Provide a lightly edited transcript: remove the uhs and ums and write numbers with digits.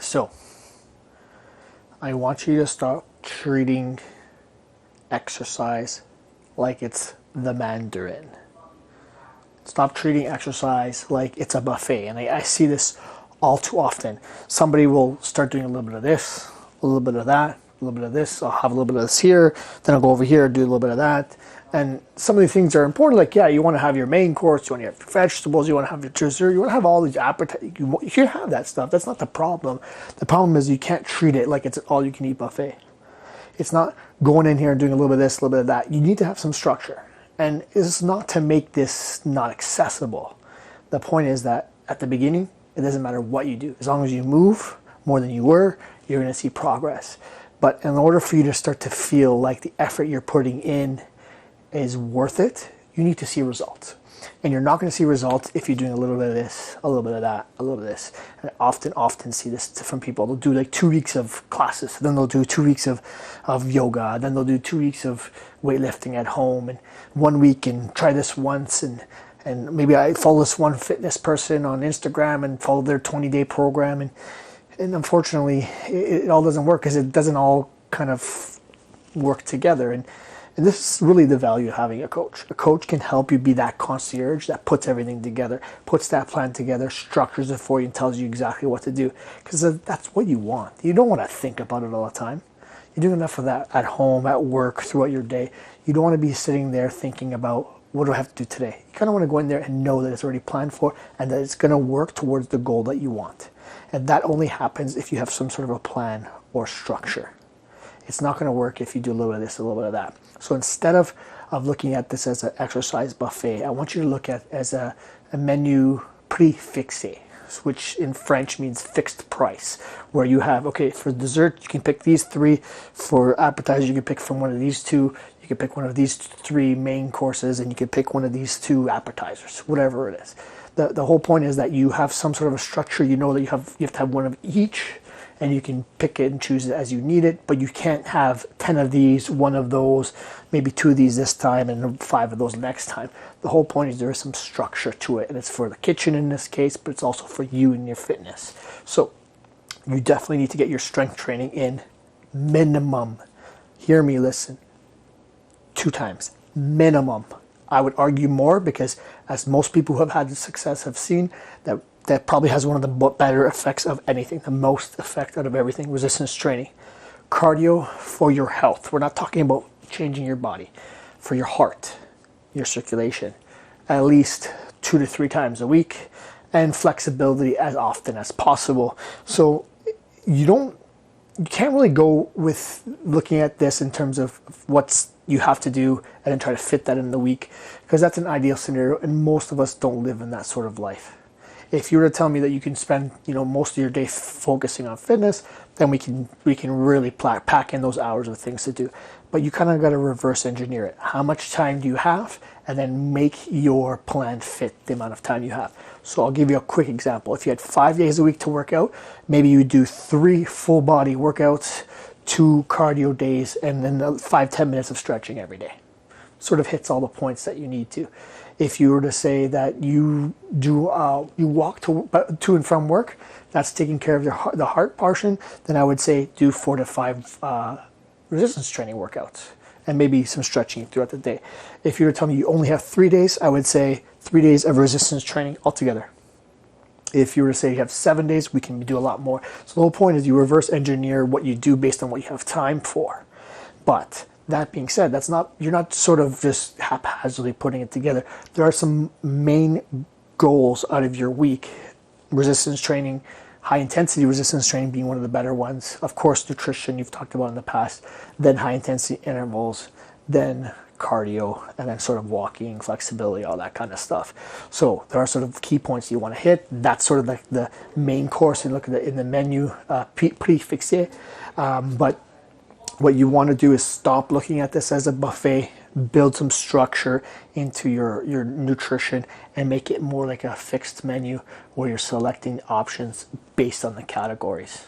So I want you to stop treating exercise like it's the Mandarin. Stop treating exercise like it's a buffet. And I see this all too often. Somebody will start doing a little bit of this, a little bit of that, a little bit of this. I'll have a little bit of this here, then I'll go over here and do a little bit of that. And some of the things are important, like, yeah, you want to have your main course, you want to have your vegetables, you want to have your dessert, you want to have all these appetite. You can have that stuff. That's not the problem. The problem is you can't treat it like it's an all-you-can-eat buffet. It's not going in here and doing a little bit of this, a little bit of that. You need to have some structure. And it's not to make this not accessible. The point is that at the beginning, it doesn't matter what you do. As long as you move more than you were, you're going to see progress. But in order for you to start to feel like the effort you're putting in is worth it, you need to see results. And you're not going to see results if you're doing a little bit of this, a little bit of that, a little bit of this. And I often see this from people. They'll do like 2 weeks of classes, then they'll do 2 weeks of yoga, then they'll do 2 weeks of weightlifting at home, and 1 week and try this once, and maybe I follow this one fitness person on Instagram and follow their 20-day program, and unfortunately it all doesn't work because it doesn't all kind of work together. And this is really the value of having a coach. A coach can help you be that concierge that puts everything together, puts that plan together, structures it for you, and tells you exactly what to do. Because that's what you want. You don't want to think about it all the time. You're doing enough of that at home, at work, throughout your day. You don't want to be sitting there thinking about, what do I have to do today? You kind of want to go in there and know that it's already planned for and that it's going to work towards the goal that you want. And that only happens if you have some sort of a plan or structure. It's not going to work if you do a little bit of this, a little bit of that. So instead of looking at this as an exercise buffet, I want you to look at it as a menu prix fixé, which in French means fixed price, where you have, okay, for dessert, you can pick these 3. For appetizer, you can pick from one of these 2. You can pick one of these 3 main courses, and you can pick one of these 2 appetizers, whatever it is. The whole point is that you have some sort of a structure. You know that you have to have one of each, and you can pick it and choose it as you need it, but you can't have 10 of these, 1 of those, maybe 2 of these this time, and 5 of those next time. The whole point is there is some structure to it, and it's for the kitchen in this case, but it's also for you and your fitness. So you definitely need to get your strength training in minimum. Hear me, listen. 2 times, minimum. I would argue more because, as most people who have had success have seen, that probably has one of the better effects of anything, the most effect out of everything, resistance training. Cardio for your health. We're not talking about changing your body. For your heart, your circulation, at least 2 to 3 times a week, and flexibility as often as possible. So you can't really go with looking at this in terms of what's you have to do and then try to fit that in the week, because that's an ideal scenario, and most of us don't live in that sort of life. If you were to tell me that you can spend, most of your day focusing on fitness, then we can really pack in those hours of things to do. But you kind of got to reverse engineer it. How much time do you have? And then make your plan fit the amount of time you have. So I'll give you a quick example. If you had 5 days a week to work out, maybe you do 3 full body workouts, 2 cardio days, and then 5-10 minutes of stretching every day. Sort of hits all the points that you need to. If you were to say that you walk to and from work, that's taking care of the heart portion, then I would say do 4 to 5 resistance training workouts and maybe some stretching throughout the day. If you were to tell me you only have 3 days, I would say 3 days of resistance training altogether. If you were to say you have 7 days, we can do a lot more. So the whole point is you reverse engineer what you do based on what you have time for. But that being said, you're not sort of just haphazardly putting it together. There are some main goals out of your week. Resistance training, high intensity resistance training being one of the better ones. Of course, nutrition you've talked about in the past, then high intensity intervals, then cardio, and then sort of walking, flexibility, all that kind of stuff. So there are sort of key points you want to hit. That's sort of the main course. You look at in the menu, prix fixé. But what you want to do is stop looking at this as a buffet, build some structure into your nutrition, and make it more like a fixed menu where you're selecting options based on the categories.